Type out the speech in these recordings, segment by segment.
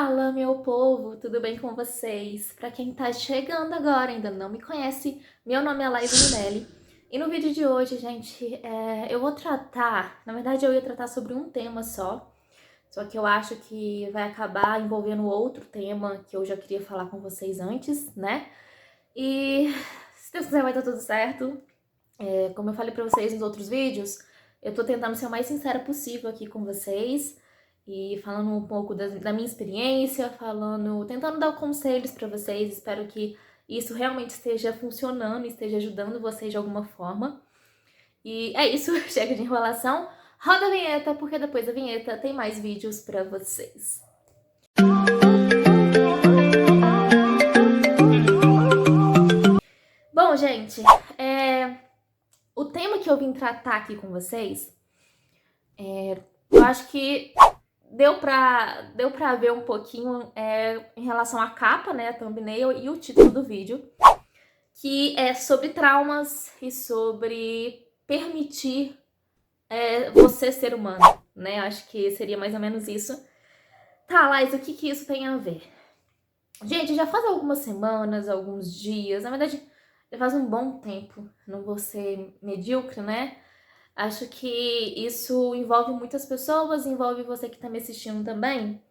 Fala, meu povo, tudo bem com vocês? Para quem tá chegando agora, ainda não me conhece, meu nome é Laísa Minelli. E no vídeo de hoje, gente, eu vou tratar, na verdade eu ia tratar sobre um tema só que eu acho que vai acabar envolvendo outro tema que eu já queria falar com vocês antes, né? E se Deus quiser vai dar tudo certo. Como eu falei pra vocês nos outros vídeos, eu tô tentando ser o mais sincera possível aqui com vocês e falando um pouco da minha experiência, tentando dar conselhos pra vocês. Espero que isso realmente esteja funcionando, esteja ajudando vocês de alguma forma. E é isso, chega de enrolação. Roda a vinheta, porque depois da vinheta tem mais vídeos pra vocês. Bom, gente, o tema que eu vim tratar aqui com vocês, eu acho que deu pra ver um pouquinho em relação à capa, né, a thumbnail e o título do vídeo, que é sobre traumas e sobre permitir você ser humano, né? Acho que seria mais ou menos isso. Tá, Laís, o que isso tem a ver? Gente, já faz algumas semanas, alguns dias, na verdade, já faz um bom tempo, não vou ser medíocre, né? Acho que isso envolve muitas pessoas, envolve você que tá me assistindo também,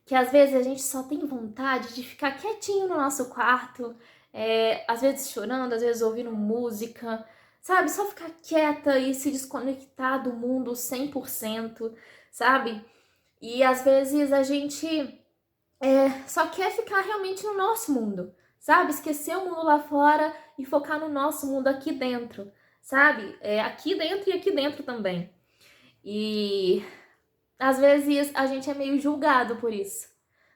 que às vezes a gente só tem vontade de ficar quietinho no nosso quarto, às vezes chorando, às vezes ouvindo música, sabe? Só ficar quieta e se desconectar do mundo 100%, sabe? E às vezes a gente só quer ficar realmente no nosso mundo, sabe? Esquecer o mundo lá fora e focar no nosso mundo aqui dentro, sabe? Aqui dentro e aqui dentro também. E às vezes a gente é meio julgado por isso,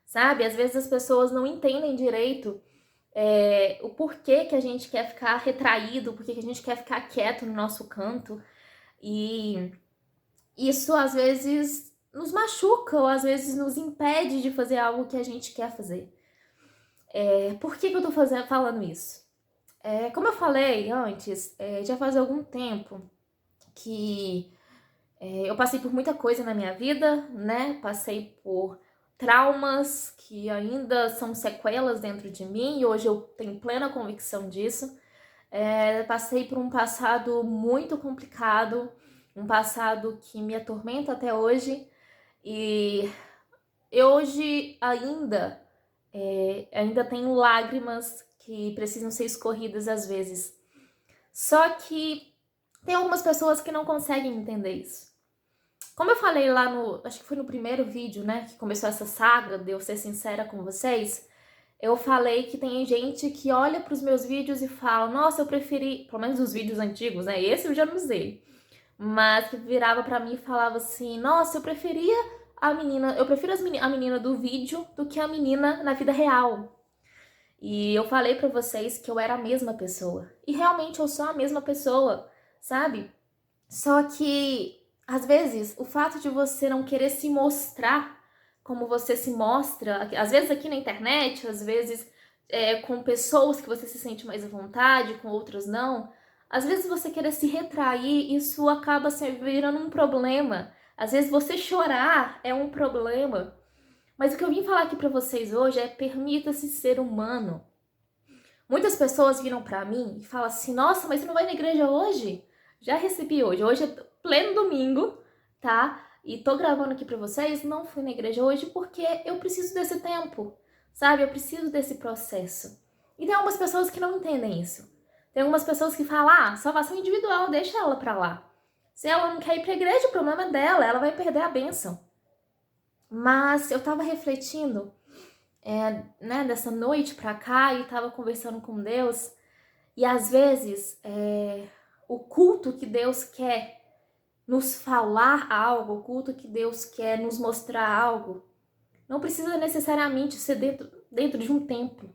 sabe? Às vezes as pessoas não entendem direito o porquê que a gente quer ficar retraído, porquê que a gente quer ficar quieto no nosso canto. E isso às vezes nos machuca ou às vezes nos impede de fazer algo que a gente quer fazer. Por que eu tô falando isso? Como eu falei antes, já faz algum tempo que eu passei por muita coisa na minha vida, né? Passei por traumas que ainda são sequelas dentro de mim e hoje eu tenho plena convicção disso. Passei por um passado muito complicado, um passado que me atormenta até hoje e eu hoje ainda tenho lágrimas que precisam ser escorridas às vezes. Só que tem algumas pessoas que não conseguem entender isso. Como eu falei lá acho que foi no primeiro vídeo, né, que começou essa saga de eu ser sincera com vocês, eu falei que tem gente que olha pros meus vídeos e fala, nossa, eu preferi, pelo menos os vídeos antigos, né, esse eu já não usei, mas que virava pra mim e falava assim, nossa, eu prefiro a menina do vídeo do que a menina na vida real. E eu falei pra vocês que eu era a mesma pessoa. E realmente eu sou a mesma pessoa, sabe? Só que, às vezes, o fato de você não querer se mostrar como você se mostra, às vezes aqui na internet, às vezes com pessoas que você se sente mais à vontade, com outras não, às vezes você querer se retrair, isso acaba se virando um problema. Às vezes você chorar é um problema. Mas o que eu vim falar aqui pra vocês hoje é permita-se ser humano. Muitas pessoas viram pra mim e falam assim, nossa, mas você não vai na igreja hoje? Já recebi hoje. Hoje é pleno domingo, tá? E tô gravando aqui pra vocês, não fui na igreja hoje porque eu preciso desse tempo, sabe? Eu preciso desse processo. E tem algumas pessoas que não entendem isso. Tem algumas pessoas que falam, salvação individual, deixa ela pra lá. Se ela não quer ir pra igreja, o problema é dela, ela vai perder a bênção. Mas eu tava refletindo, né, dessa noite pra cá e tava conversando com Deus. E às vezes, o culto que Deus quer nos falar algo, o culto que Deus quer nos mostrar algo, não precisa necessariamente ser dentro de um templo.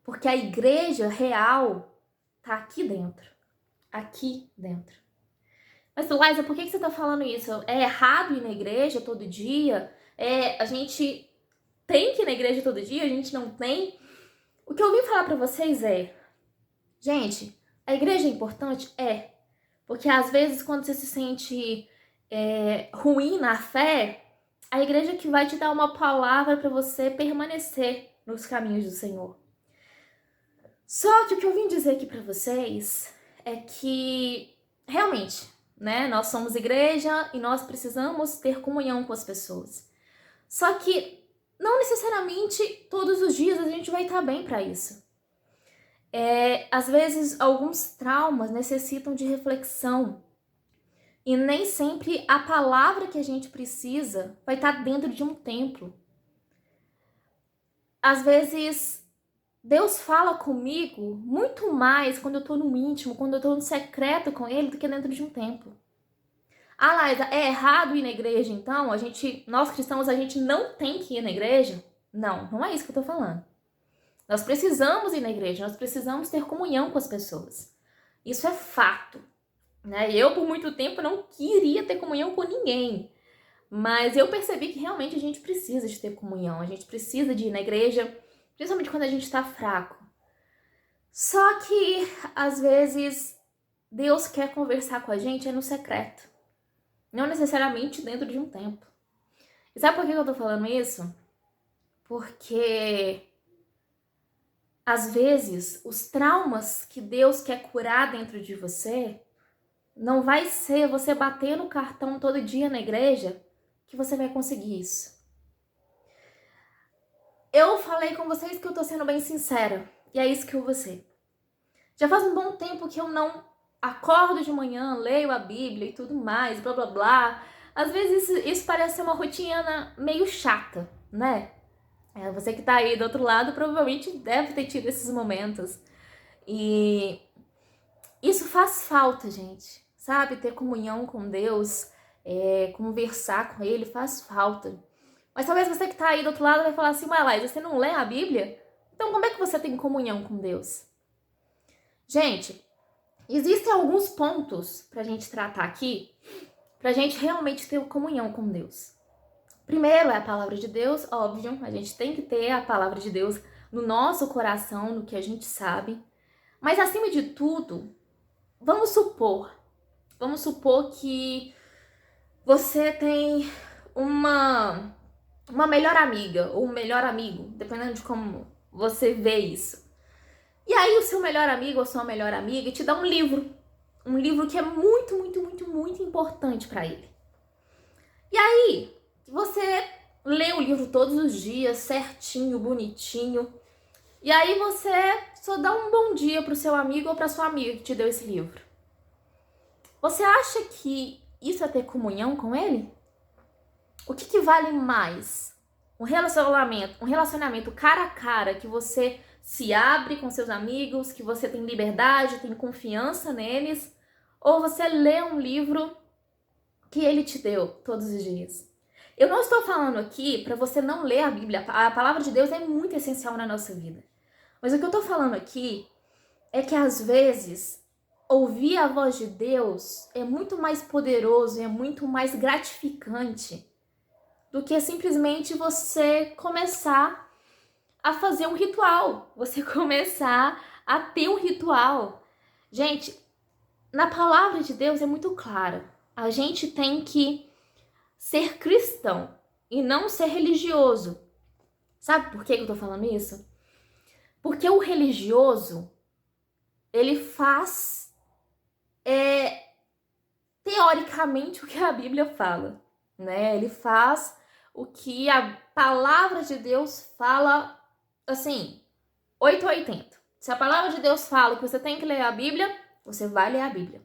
Porque a igreja real tá aqui dentro. Aqui dentro. Mas, Laísa, por que você tá falando isso? É errado ir na igreja todo dia? A gente tem que ir na igreja todo dia? A gente não tem? O que eu vim falar pra vocês gente, a igreja é importante? Porque às vezes quando você se sente ruim na fé, A igreja que vai te dar uma palavra para você permanecer nos caminhos do Senhor. Só que o que eu vim dizer aqui para vocês é que, realmente, né, nós somos igreja e nós precisamos ter comunhão com as pessoas. Só que não necessariamente todos os dias a gente vai estar bem para isso. Às vezes, alguns traumas necessitam de reflexão. E nem sempre a palavra que a gente precisa vai estar dentro de um templo. Às vezes, Deus fala comigo muito mais quando eu tô no íntimo, quando eu tô no secreto com Ele, do que dentro de um templo. Ah, Laísa, é errado ir na igreja, então? Nós cristãos, a gente não tem que ir na igreja? Não, não é isso que eu tô falando. Nós precisamos ir na igreja, nós precisamos ter comunhão com as pessoas. Isso é fato. Né? Eu, por muito tempo, não queria ter comunhão com ninguém. Mas eu percebi que realmente a gente precisa de ter comunhão. A gente precisa de ir na igreja, principalmente quando a gente tá fraco. Só que, às vezes, Deus quer conversar com a gente no secreto. Não necessariamente dentro de um templo. E sabe por que eu tô falando isso? Porque, às vezes, os traumas que Deus quer curar dentro de você não vai ser você bater no cartão todo dia na igreja que você vai conseguir isso. Eu falei com vocês que eu tô sendo bem sincera. E é isso que eu vou ser. Já faz um bom tempo que eu não acordo de manhã, leio a Bíblia e tudo mais, blá blá blá. Às vezes isso parece ser uma rotina meio chata, né? Você que tá aí do outro lado provavelmente deve ter tido esses momentos. E isso faz falta, gente. Sabe? Ter comunhão com Deus, conversar com Ele faz falta. Mas talvez você que tá aí do outro lado vai falar assim, mas Laís, você não lê a Bíblia? Então como é que você tem comunhão com Deus? Gente, existem alguns pontos pra gente tratar aqui, pra gente realmente ter comunhão com Deus. Primeiro é a palavra de Deus, óbvio, a gente tem que ter a palavra de Deus no nosso coração, no que a gente sabe. Mas acima de tudo, vamos supor que você tem uma melhor amiga ou um melhor amigo, dependendo de como você vê isso. E aí o seu melhor amigo ou sua melhor amiga te dá um livro que é muito, muito, muito, muito importante para ele. E aí você lê o livro todos os dias, certinho, bonitinho. E aí você só dá um bom dia pro seu amigo ou pra sua amiga que te deu esse livro. Você acha que isso é ter comunhão com ele? O que vale mais? Um relacionamento cara a cara, que você se abre com seus amigos, que você tem liberdade, tem confiança neles, ou você lê um livro que ele te deu todos os dias? Eu não estou falando aqui para você não ler a Bíblia. A palavra de Deus é muito essencial na nossa vida. Mas o que eu estou falando aqui é que às vezes ouvir a voz de Deus é muito mais poderoso, é muito mais gratificante do que simplesmente você começar a fazer um ritual, você começar a ter um ritual. Gente, na palavra de Deus é muito claro. A gente tem que ser cristão e não ser religioso. Sabe por que eu tô falando isso? Porque o religioso, ele faz teoricamente o que a Bíblia fala, né? Ele faz o que a palavra de Deus fala, assim, 8 ou 80. Se a palavra de Deus fala que você tem que ler a Bíblia, você vai ler a Bíblia.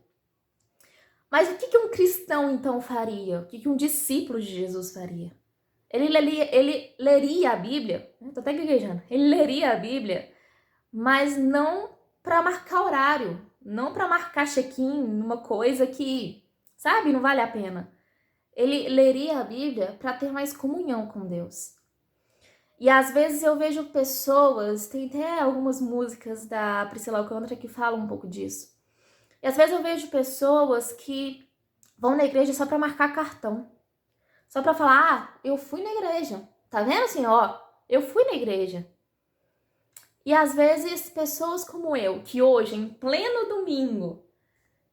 Mas o que um cristão então faria? O que um discípulo de Jesus faria? Ele leria a Bíblia, tô até gaguejando, ele leria a Bíblia, mas não para marcar horário, não para marcar check-in numa coisa que, sabe, não vale a pena. Ele leria a Bíblia para ter mais comunhão com Deus. E às vezes eu vejo pessoas, tem até algumas músicas da Priscila Alcântara que falam um pouco disso. E às vezes eu vejo pessoas que vão na igreja só para marcar cartão. Só para falar, eu fui na igreja. Tá vendo assim, ó? Eu fui na igreja. E às vezes pessoas como eu, que hoje, em pleno domingo,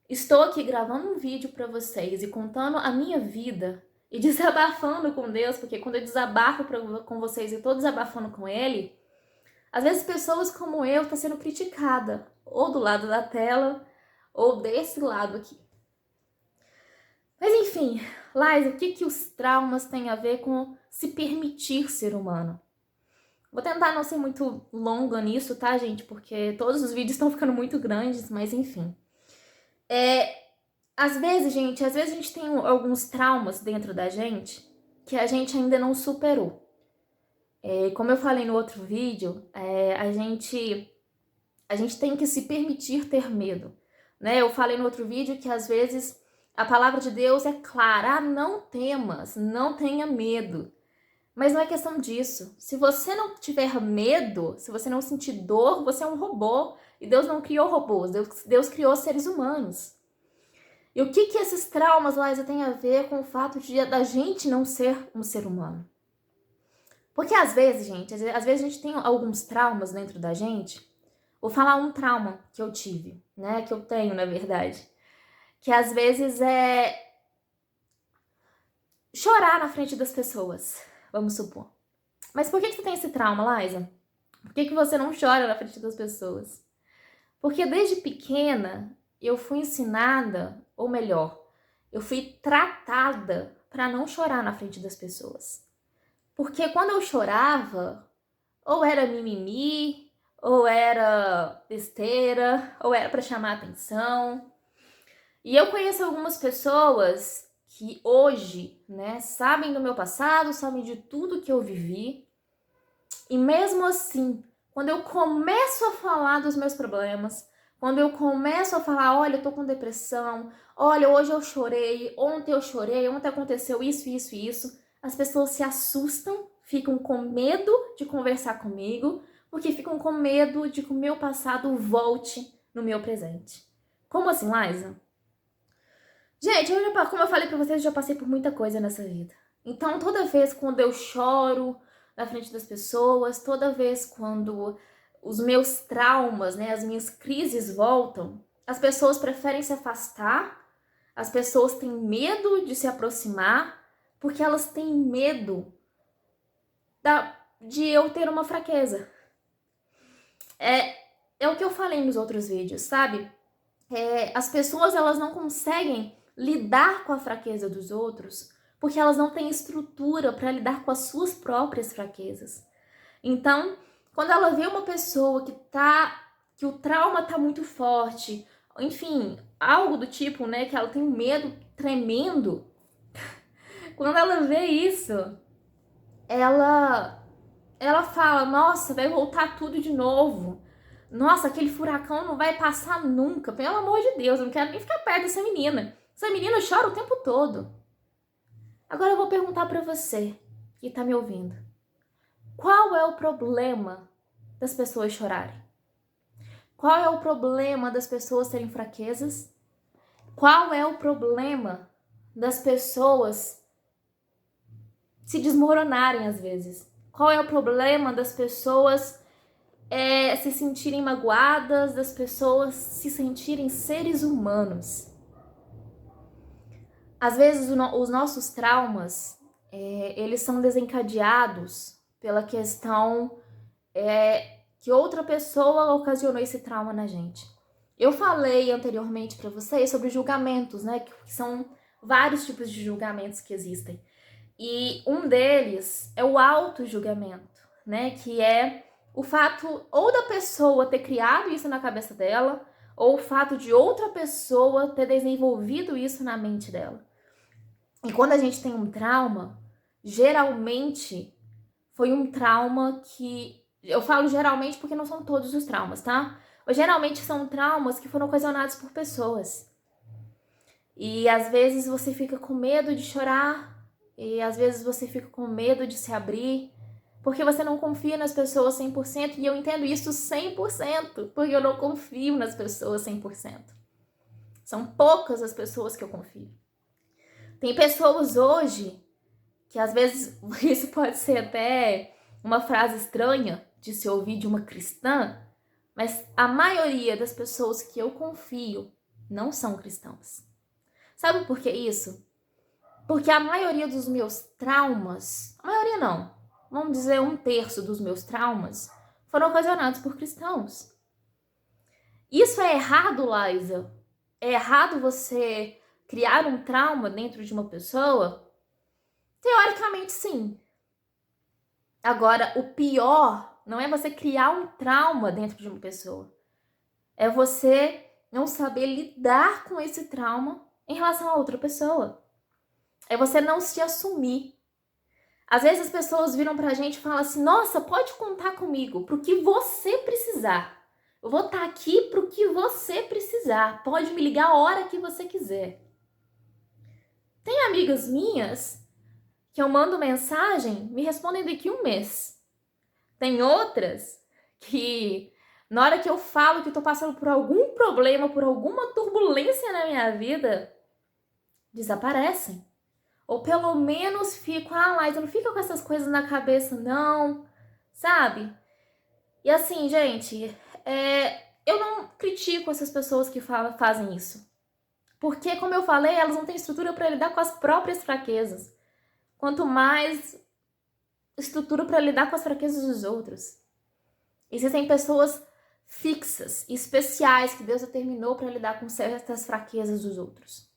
estou aqui gravando um vídeo para vocês e contando a minha vida, e desabafando com Deus, porque quando eu desabafo com vocês e eu tô desabafando com Ele, às vezes pessoas como eu estão sendo criticada, ou do lado da tela, ou desse lado aqui. Mas enfim, Laís, o que os traumas têm a ver com se permitir ser humano? Vou tentar não ser muito longa nisso, tá, gente? Porque todos os vídeos estão ficando muito grandes, mas enfim. Às vezes a gente tem alguns traumas dentro da gente que a gente ainda não superou. Como eu falei no outro vídeo, a gente tem que se permitir ter medo, né? Eu falei no outro vídeo que às vezes a palavra de Deus é clara, não temas, não tenha medo. Mas não é questão disso. Se você não tiver medo, se você não sentir dor, você é um robô. E Deus não criou robôs, Deus criou seres humanos. E o que esses traumas, Laísa, têm a ver com o fato da gente não ser um ser humano? Porque às vezes a gente tem alguns traumas dentro da gente. Vou falar um trauma que eu tive, né? Que eu tenho, na verdade. Que às vezes é chorar na frente das pessoas, vamos supor. Mas por que você tem esse trauma, Laísa? Por que você não chora na frente das pessoas? Porque desde pequena eu fui ensinada, ou melhor, eu fui tratada para não chorar na frente das pessoas. Porque quando eu chorava, ou era mimimi, ou era besteira, ou era para chamar atenção. E eu conheço algumas pessoas que hoje, né, sabem do meu passado, sabem de tudo que eu vivi. E mesmo assim, quando eu começo a falar dos meus problemas, quando eu começo a falar, olha, eu tô com depressão, olha, hoje eu chorei, ontem aconteceu isso, isso e isso, as pessoas se assustam, ficam com medo de conversar comigo, porque ficam com medo de que o meu passado volte no meu presente. Como assim, Laísa? Gente, como eu falei pra vocês, eu já passei por muita coisa nessa vida. Então, toda vez quando eu choro na frente das pessoas, toda vez quando os meus traumas, né, as minhas crises voltam, as pessoas preferem se afastar, as pessoas têm medo de se aproximar, porque elas têm medo de eu ter uma fraqueza. É o que eu falei nos outros vídeos, sabe? As pessoas, elas não conseguem lidar com a fraqueza dos outros porque elas não têm estrutura para lidar com as suas próprias fraquezas. Então, quando ela vê uma pessoa que o trauma tá muito forte, enfim, algo do tipo, né, que ela tem um medo tremendo, quando ela vê isso, ela fala: "Nossa, vai voltar tudo de novo. Nossa, aquele furacão não vai passar nunca. Pelo amor de Deus, eu não quero nem ficar perto dessa menina. Essa menina chora o tempo todo." Agora eu vou perguntar pra você que tá me ouvindo. Qual é o problema das pessoas chorarem? Qual é o problema das pessoas terem fraquezas? Qual é o problema das pessoas se desmoronarem às vezes? Qual é o problema das pessoas se sentirem magoadas, das pessoas se sentirem seres humanos? Às vezes os nossos traumas, eles são desencadeados pela questão que outra pessoa ocasionou esse trauma na gente. Eu falei anteriormente para vocês sobre julgamentos, né? Que são vários tipos de julgamentos que existem. E um deles é o auto-julgamento, né? Que é o fato ou da pessoa ter criado isso na cabeça dela, ou o fato de outra pessoa ter desenvolvido isso na mente dela. E quando a gente tem um trauma, geralmente foi um trauma que... Eu falo geralmente porque não são todos os traumas, tá? Mas geralmente são traumas que foram ocasionados por pessoas. E às vezes você fica com medo de chorar, e às vezes você fica com medo de se abrir, porque você não confia nas pessoas 100%, e eu entendo isso 100%, porque eu não confio nas pessoas 100%. São poucas as pessoas que eu confio. Tem pessoas hoje que às vezes isso pode ser até uma frase estranha de se ouvir de uma cristã, mas a maioria das pessoas que eu confio não são cristãos. Sabe por que isso? Porque a maioria dos meus traumas, a maioria não, vamos dizer 1/3 dos meus traumas, foram ocasionados por cristãos. Isso é errado, Liza? É errado você criar um trauma dentro de uma pessoa? Teoricamente, sim. Agora, o pior não é você criar um trauma dentro de uma pessoa. É você não saber lidar com esse trauma em relação a outra pessoa. É você não se assumir. Às vezes as pessoas viram pra gente e falam assim: nossa, pode contar comigo pro que você precisar. Eu vou estar aqui pro que você precisar. Pode me ligar a hora que você quiser. Tem amigas minhas que eu mando mensagem, me respondem daqui 1 mês. Tem outras que, na hora que eu falo que eu tô passando por algum problema, por alguma turbulência na minha vida, desaparecem. Ou pelo menos ficam, Laís, não fica com essas coisas na cabeça, não, sabe? E assim, gente, eu não critico essas pessoas que fazem isso. Porque, como eu falei, elas não têm estrutura para lidar com as próprias fraquezas. Quanto mais estrutura para lidar com as fraquezas dos outros. Existem pessoas fixas, especiais, que Deus determinou para lidar com certas fraquezas dos outros.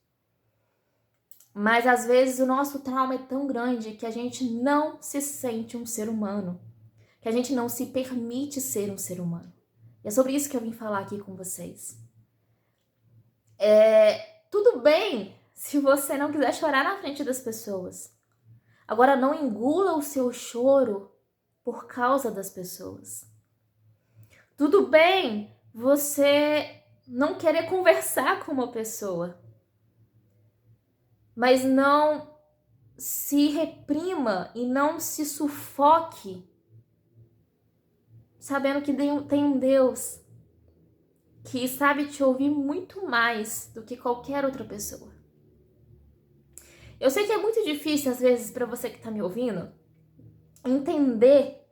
Mas às vezes o nosso trauma é tão grande que a gente não se sente um ser humano, que a gente não se permite ser um ser humano. E é sobre isso que eu vim falar aqui com vocês. Tudo bem se você não quiser chorar na frente das pessoas. Agora, não engula o seu choro por causa das pessoas. Tudo bem você não querer conversar com uma pessoa, mas não se reprima e não se sufoque, sabendo que tem um Deus que sabe te ouvir muito mais do que qualquer outra pessoa. Eu sei que é muito difícil, às vezes, para você que está me ouvindo, entender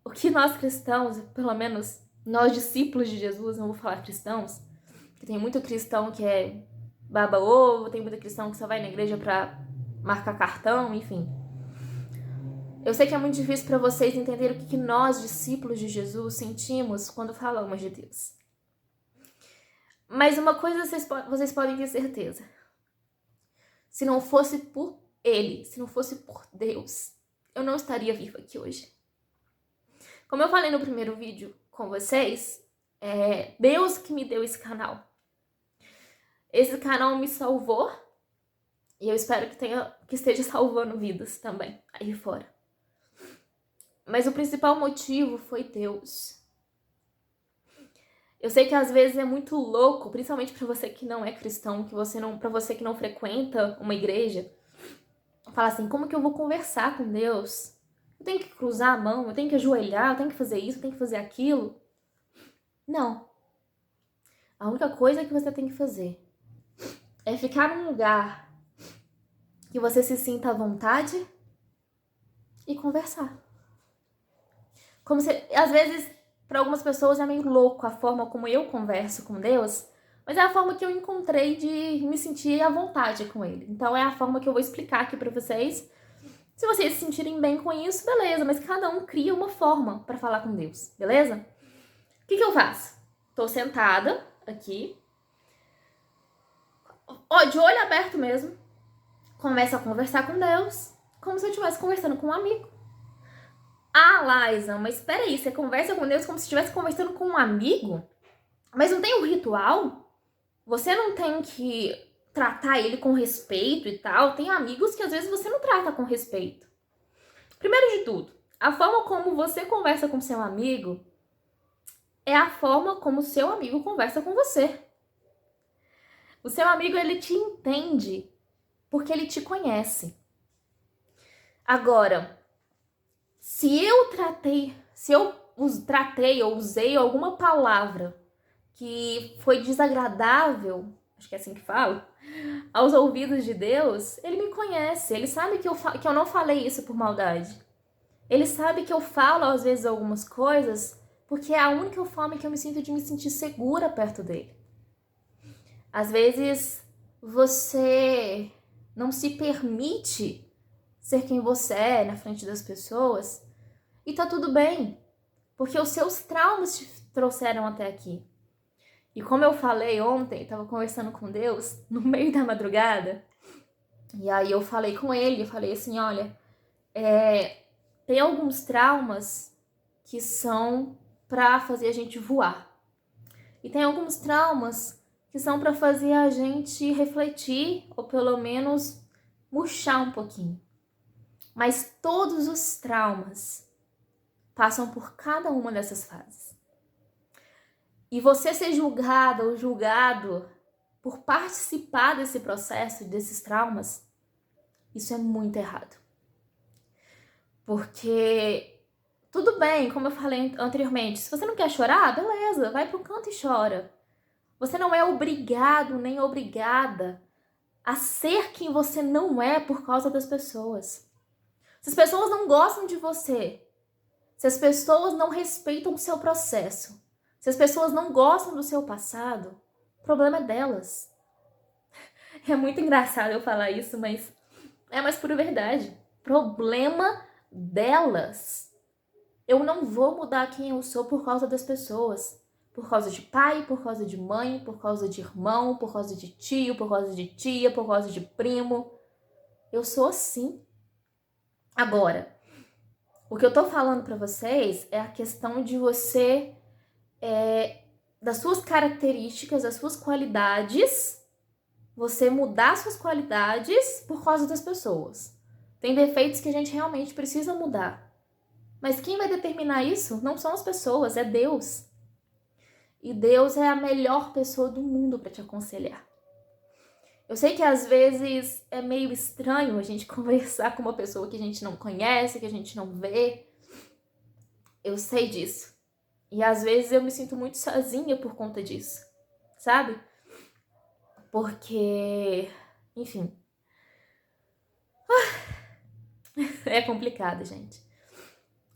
o que nós cristãos, pelo menos nós discípulos de Jesus, não vou falar cristãos, que tem muito cristão que é baba-ovo, tem muito cristão que só vai na igreja para marcar cartão, enfim. Eu sei que é muito difícil para vocês entenderem o que nós, discípulos de Jesus, sentimos quando falamos de Deus. Mas uma coisa vocês podem ter certeza. Se não fosse por Ele, se não fosse por Deus, eu não estaria viva aqui hoje. Como eu falei no primeiro vídeo com vocês, é Deus que me deu esse canal. Esse canal me salvou e eu espero que esteja salvando vidas também aí fora. Mas o principal motivo foi Deus. Eu sei que às vezes é muito louco, principalmente para você que não é cristão, para você que não frequenta uma igreja, falar assim: como que eu vou conversar com Deus? Eu tenho que cruzar a mão, eu tenho que ajoelhar, eu tenho que fazer isso, eu tenho que fazer aquilo. Não. A única coisa que você tem que fazer é ficar num lugar que você se sinta à vontade e conversar. Como se, às vezes, para algumas pessoas é meio louco a forma como eu converso com Deus, mas é a forma que eu encontrei de me sentir à vontade com Ele. Então é a forma que eu vou explicar aqui para vocês. Se vocês se sentirem bem com isso, beleza, mas cada um cria uma forma para falar com Deus, beleza? O que eu faço? Tô sentada aqui, de olho aberto mesmo, começo a conversar com Deus, como se eu estivesse conversando com um amigo. Ah, Liza, mas espera aí, você conversa com Deus como se estivesse conversando com um amigo? Mas não tem um ritual? Você não tem que tratar ele com respeito e tal? Tem amigos que às vezes você não trata com respeito. Primeiro de tudo, a forma como você conversa com seu amigo é a forma como seu amigo conversa com você. O seu amigo, ele te entende porque ele te conhece. Agora, se eu tratei ou usei alguma palavra que foi desagradável, acho que é assim que falo, aos ouvidos de Deus, Ele me conhece, Ele sabe que eu não falei isso por maldade. Ele sabe que eu falo às vezes algumas coisas porque é a única forma que eu me sinto de me sentir segura perto dele. Às vezes você não se permite ser quem você é na frente das pessoas, e tá tudo bem, porque os seus traumas te trouxeram até aqui. E como eu falei ontem, estava conversando com Deus no meio da madrugada, e aí eu falei com ele, eu falei assim, olha, tem alguns traumas que são pra fazer a gente voar. E tem alguns traumas que são pra fazer a gente refletir, ou pelo menos murchar um pouquinho. Mas todos os traumas passam por cada uma dessas fases. E você ser julgada ou julgado por participar desse processo, desses traumas, isso é muito errado. Porque tudo bem, como eu falei anteriormente, se você não quer chorar, beleza, vai pro canto e chora. Você não é obrigado nem obrigada a ser quem você não é por causa das pessoas. Se as pessoas não gostam de você, se as pessoas não respeitam o seu processo, se as pessoas não gostam do seu passado, o problema é delas. É muito engraçado eu falar isso, mas é mais pura verdade. Problema delas. Eu não vou mudar quem eu sou por causa das pessoas. Por causa de pai, por causa de mãe, por causa de irmão, por causa de tio, por causa de tia, por causa de primo. Eu sou assim. Agora, o que eu tô falando pra vocês é a questão de você, das suas características, das suas qualidades, você mudar suas qualidades por causa das pessoas. Tem defeitos que a gente realmente precisa mudar. Mas quem vai determinar isso não são as pessoas, é Deus. E Deus é a melhor pessoa do mundo para te aconselhar. Eu sei que às vezes é meio estranho a gente conversar com uma pessoa que a gente não conhece, que a gente não vê. Eu sei disso. E às vezes eu me sinto muito sozinha por conta disso, sabe? Porque, enfim. É complicado, gente.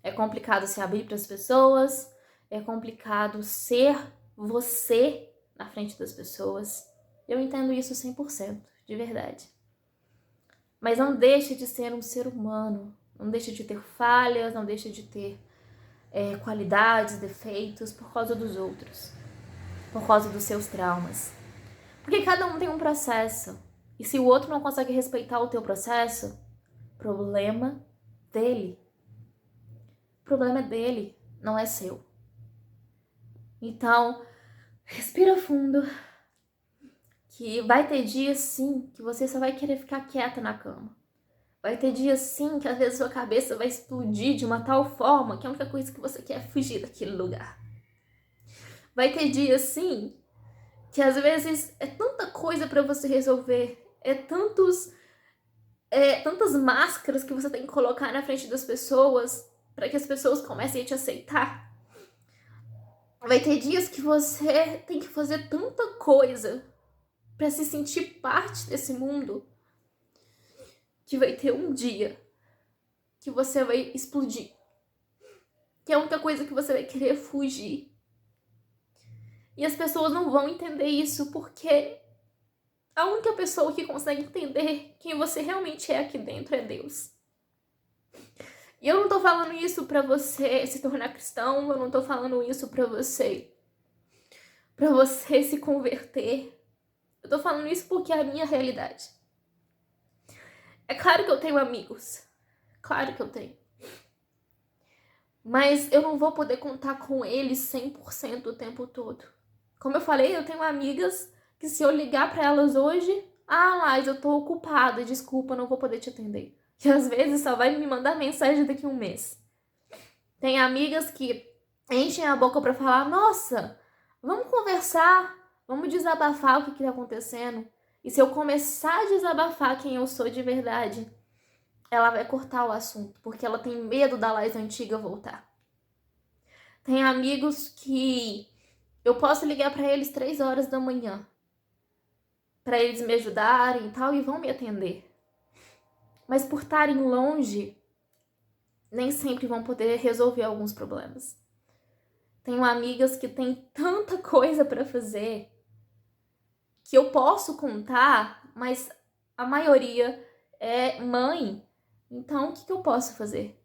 É complicado se abrir para as pessoas, é complicado ser você na frente das pessoas. Eu entendo isso 100%, de verdade. Mas não deixe de ser um ser humano, não deixe de ter falhas, não deixe de ter qualidades, defeitos por causa dos outros, por causa dos seus traumas. Porque cada um tem um processo. E se o outro não consegue respeitar o teu processo, problema dele. O problema é dele, não é seu. Então, respira fundo, que vai ter dias sim que você só vai querer ficar quieta na cama. Vai ter dias sim que às vezes sua cabeça vai explodir de uma tal forma que a única coisa que você quer é fugir daquele lugar. Vai ter dias sim que às vezes é tanta coisa para você resolver, tantas máscaras que você tem que colocar na frente das pessoas para que as pessoas comecem a te aceitar. Vai ter dias que você tem que fazer tanta coisa para se sentir parte desse mundo que vai ter um dia que você vai explodir. Que é a única coisa que você vai querer fugir. E as pessoas não vão entender isso porque a única pessoa que consegue entender quem você realmente é aqui dentro é Deus. E eu não tô falando isso pra você se tornar cristão, eu não tô falando isso pra você se converter. Eu tô falando isso porque é a minha realidade. É claro que eu tenho amigos. Claro que eu tenho. Mas eu não vou poder contar com eles 100% o tempo todo. Como eu falei, eu tenho amigas que se eu ligar pra elas hoje, Laís, eu tô ocupada, desculpa, não vou poder te atender. E às vezes só vai me mandar mensagem daqui a um mês. Tem amigas que enchem a boca pra falar, nossa, vamos conversar, vamos desabafar o que tá acontecendo. E se eu começar a desabafar quem eu sou de verdade, ela vai cortar o assunto, porque ela tem medo da Laís antiga voltar. Tem amigos que eu posso ligar pra eles 3 horas da manhã, pra eles me ajudarem e tal, e vão me atender. Mas por estarem longe, nem sempre vão poder resolver alguns problemas. Tenho amigas que têm tanta coisa pra fazer que eu posso contar, mas a maioria é mãe. Então, o que eu posso fazer?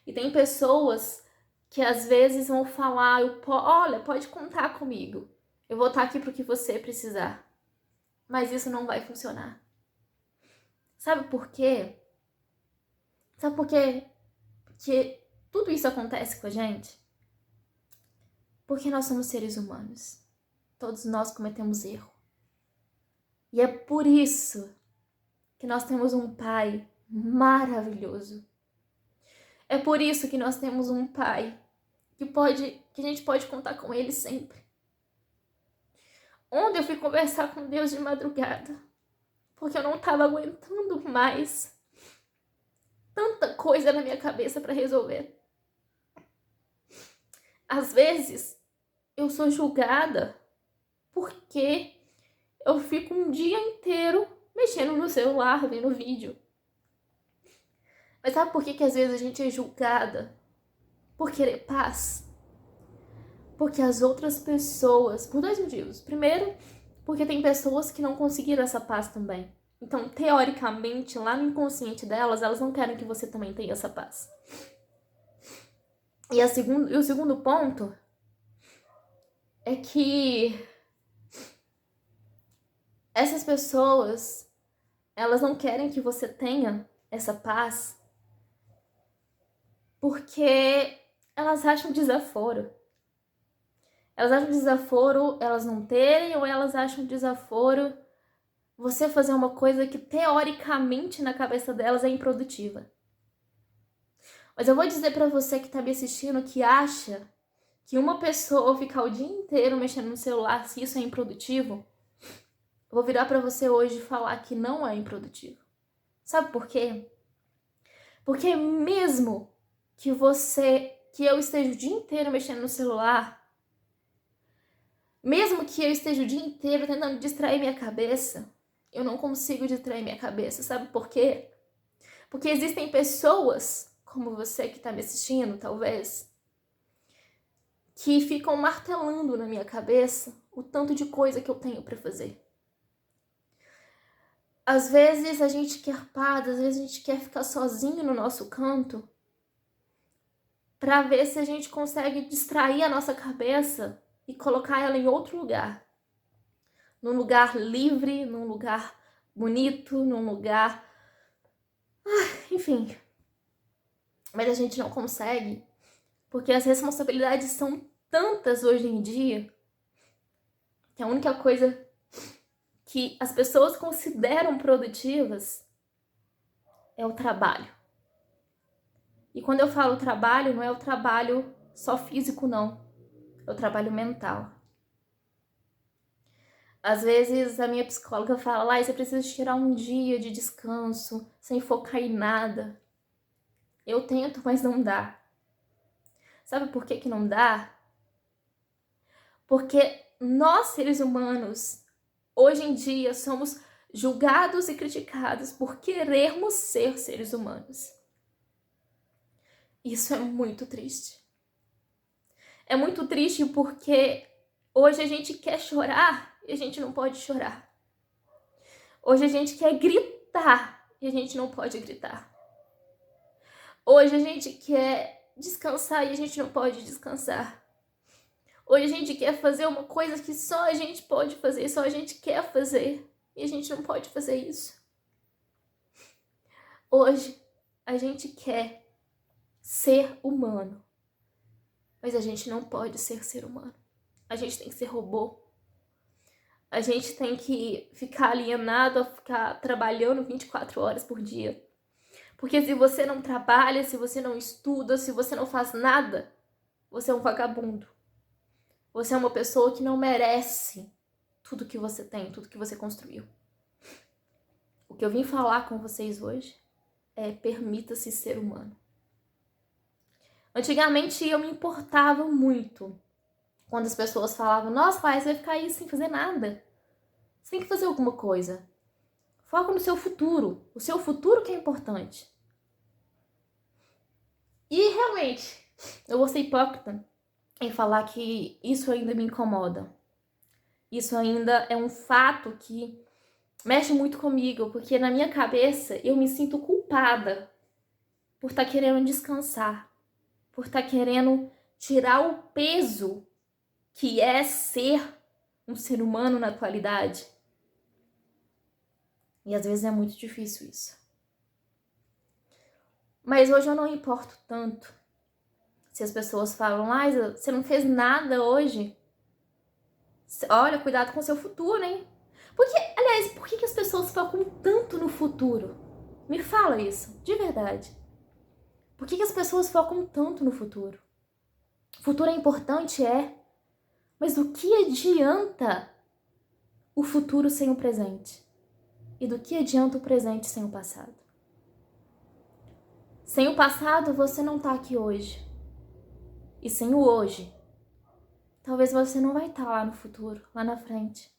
E tem pessoas que às vezes vão falar, olha, pode contar comigo. Eu vou estar aqui para o que você precisar. Mas isso não vai funcionar. Sabe por quê? Sabe por quê? Porque tudo isso acontece com a gente? Porque nós somos seres humanos. Todos nós cometemos erro. E é por isso que nós temos um Pai maravilhoso. É por isso que nós temos um Pai que a gente pode contar com Ele sempre. Ontem eu fui conversar com Deus de madrugada, porque eu não estava aguentando mais tanta coisa na minha cabeça para resolver. Às vezes, eu sou julgada porque eu fico um dia inteiro mexendo no celular, vendo vídeo. Mas sabe por que às vezes a gente é julgada? Por querer paz. Porque as outras pessoas, por dois motivos. Primeiro, porque tem pessoas que não conseguiram essa paz também. Então, teoricamente, lá no inconsciente delas, elas não querem que você também tenha essa paz. E o segundo ponto é que essas pessoas, elas não querem que você tenha essa paz porque elas acham desaforo. Elas acham desaforo elas não terem, ou elas acham desaforo você fazer uma coisa que teoricamente na cabeça delas é improdutiva. Mas eu vou dizer pra você que tá me assistindo que acha que uma pessoa ficar o dia inteiro mexendo no celular, se isso é improdutivo, eu vou virar pra você hoje e falar que não é improdutivo. Sabe por quê? Porque mesmo que eu esteja o dia inteiro mexendo no celular, mesmo que eu esteja o dia inteiro tentando distrair minha cabeça, eu não consigo distrair minha cabeça. Sabe por quê? Porque existem pessoas, como você que tá me assistindo, talvez, que ficam martelando na minha cabeça o tanto de coisa que eu tenho pra fazer. Às vezes a gente quer paz, às vezes a gente quer ficar sozinho no nosso canto pra ver se a gente consegue distrair a nossa cabeça e colocar ela em outro lugar. Num lugar livre, num lugar bonito, num lugar... enfim. Mas a gente não consegue, porque as responsabilidades são tantas hoje em dia, que a única coisa que as pessoas consideram produtivas é o trabalho. E quando eu falo trabalho, não é o trabalho só físico, não. É o trabalho mental. Às vezes a minha psicóloga fala, Lai, você precisa tirar um dia de descanso, sem focar em nada. Eu tento, mas não dá. Sabe por que não dá? Porque nós, seres humanos, hoje em dia somos julgados e criticados por querermos ser seres humanos. Isso é muito triste. É muito triste porque hoje a gente quer chorar e a gente não pode chorar. Hoje a gente quer gritar e a gente não pode gritar. Hoje a gente quer descansar e a gente não pode descansar. Hoje a gente quer fazer uma coisa que só a gente pode fazer, só a gente quer fazer e a gente não pode fazer isso. Hoje a gente quer ser humano, mas a gente não pode ser humano. A gente tem que ser robô. A gente tem que ficar alienado a ficar trabalhando 24 horas por dia. Porque se você não trabalha, se você não estuda, se você não faz nada, você é um vagabundo. Você é uma pessoa que não merece tudo que você tem, tudo que você construiu. O que eu vim falar com vocês hoje é permita-se ser humano. Antigamente eu me importava muito quando as pessoas falavam, nossa, pai, você vai ficar aí sem fazer nada. Você tem que fazer alguma coisa. Foca no seu futuro. O seu futuro que é importante. E realmente, eu vou ser hipócrita em falar que isso ainda me incomoda. Isso ainda é um fato que mexe muito comigo, porque na minha cabeça eu me sinto culpada por estar querendo descansar, por estar querendo tirar o peso que é ser um ser humano na atualidade. E às vezes é muito difícil isso. Mas hoje eu não importo tanto se as pessoas falam, você não fez nada hoje. Olha, cuidado com o seu futuro, hein? Porque, aliás, por que as pessoas focam tanto no futuro? Me fala isso, de verdade. Por que as pessoas focam tanto no futuro? O futuro é importante, é. Mas do que adianta o futuro sem o presente? E do que adianta o presente sem o passado? Sem o passado, você não tá aqui hoje. E sem o hoje, talvez você não vai estar lá no futuro, lá na frente.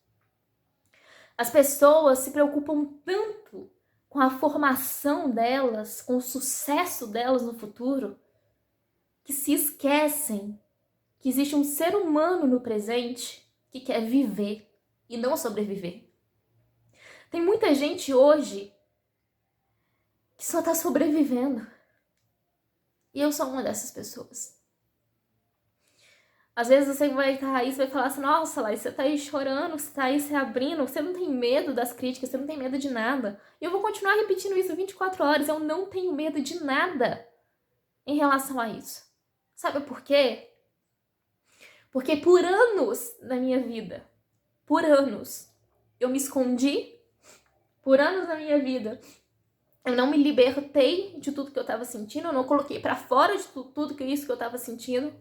As pessoas se preocupam tanto com a formação delas, com o sucesso delas no futuro, que se esquecem que existe um ser humano no presente que quer viver e não sobreviver. Tem muita gente hoje que só tá sobrevivendo. E eu sou uma dessas pessoas. Às vezes você vai estar aí, você vai falar assim, nossa, Laís, você tá aí chorando, você tá aí se abrindo, você não tem medo das críticas, você não tem medo de nada. E eu vou continuar repetindo isso 24 horas, eu não tenho medo de nada em relação a isso. Sabe por quê? Porque por anos na minha vida, por anos, eu me escondi, por anos na minha vida, eu não me libertei de tudo que eu tava sentindo, eu não coloquei pra fora de tudo que isso que eu tava sentindo.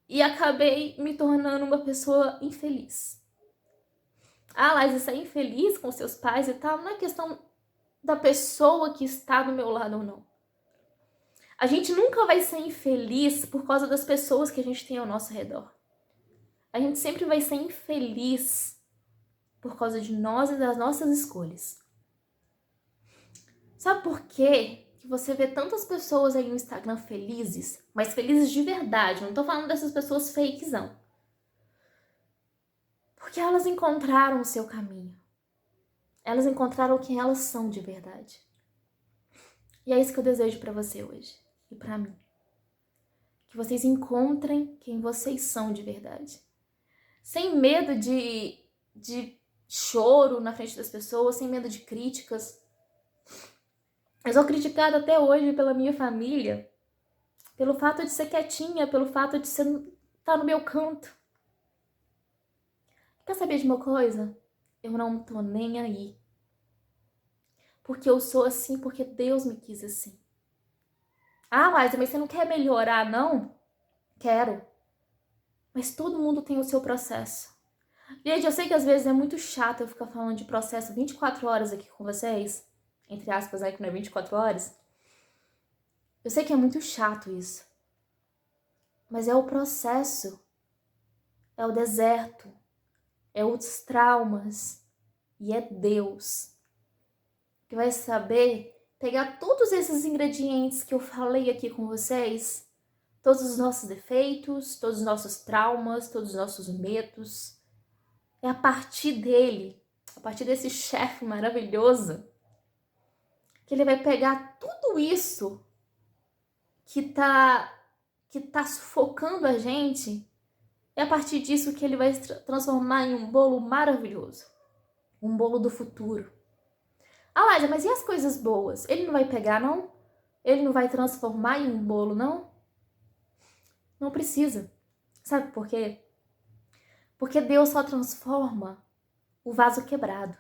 E acabei me tornando uma pessoa infeliz. Laís, você é infeliz com seus pais e tal, não é questão da pessoa que está do meu lado ou não. A gente nunca vai ser infeliz por causa das pessoas que a gente tem ao nosso redor. A gente sempre vai ser infeliz por causa de nós e das nossas escolhas. Sabe por quê que você vê tantas pessoas aí no Instagram felizes, mas felizes de verdade? Não tô falando dessas pessoas fakes, não. Porque elas encontraram o seu caminho. Elas encontraram quem elas são de verdade. E é isso que eu desejo pra você hoje. E pra mim. Que vocês encontrem quem vocês são de verdade. Sem medo de choro na frente das pessoas, sem medo de críticas. Eu sou criticada até hoje pela minha família, pelo fato de ser quietinha, pelo fato de estar no meu canto. Quer saber de uma coisa? Eu não tô nem aí. Porque eu sou assim, porque Deus me quis assim. Laís, mas você não quer melhorar, não? Quero. Mas todo mundo tem o seu processo. Gente, eu sei que às vezes é muito chato eu ficar falando de processo 24 horas aqui com vocês. Entre aspas, né, que não é 24 horas. Eu sei que é muito chato isso. Mas é o processo. É o deserto. É os traumas. E é Deus que vai saber pegar todos esses ingredientes que eu falei aqui com vocês, todos os nossos defeitos, todos os nossos traumas, todos os nossos medos. É a partir dele, a partir desse chefe maravilhoso, que ele vai pegar tudo isso que tá sufocando a gente. É a partir disso que ele vai transformar em um bolo maravilhoso. Um bolo do futuro. Ládia, mas e as coisas boas? Ele não vai pegar, não? Ele não vai transformar em um bolo, não? Não precisa. Sabe por quê? Porque Deus só transforma o vaso quebrado.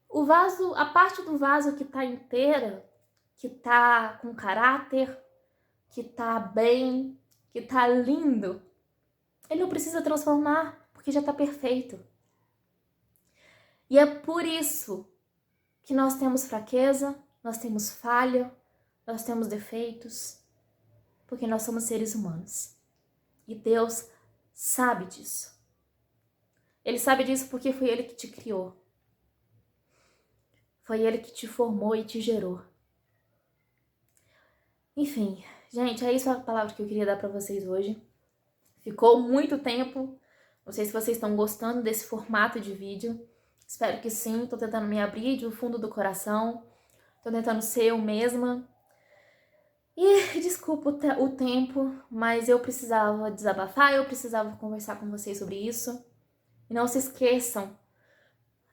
O vaso, a parte do vaso que tá inteira, que tá com caráter, que tá bem, que tá lindo, ele não precisa transformar, porque já tá perfeito. E é por isso que nós temos fraqueza, nós temos falha, nós temos defeitos, porque nós somos seres humanos. E Deus sabe disso. Ele sabe disso porque foi Ele que te criou. Foi Ele que te formou e te gerou. Enfim, gente, é isso a palavra que eu queria dar pra vocês hoje. Ficou muito tempo Não sei se vocês estão gostando desse formato de vídeo. Espero que sim. Tô tentando me abrir do fundo do coração. Tô tentando ser eu mesma. E desculpa o tempo, mas eu precisava desabafar, eu precisava conversar com vocês sobre isso. E não se esqueçam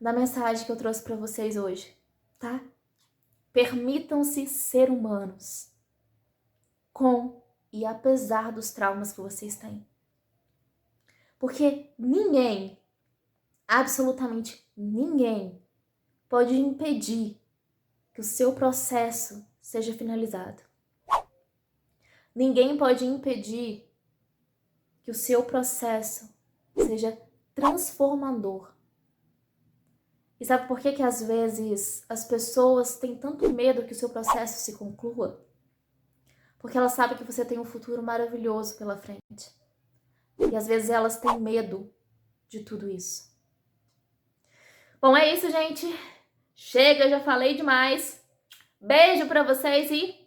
da mensagem que eu trouxe para vocês hoje, tá? Permitam-se ser humanos, com e apesar dos traumas que vocês têm. Porque ninguém, absolutamente ninguém, pode impedir que o seu processo seja finalizado. Ninguém pode impedir que o seu processo seja transformador. E sabe por que às vezes as pessoas têm tanto medo que o seu processo se conclua? Porque elas sabem que você tem um futuro maravilhoso pela frente. E às vezes elas têm medo de tudo isso. Bom, é isso, gente. Chega, já falei demais. Beijo pra vocês e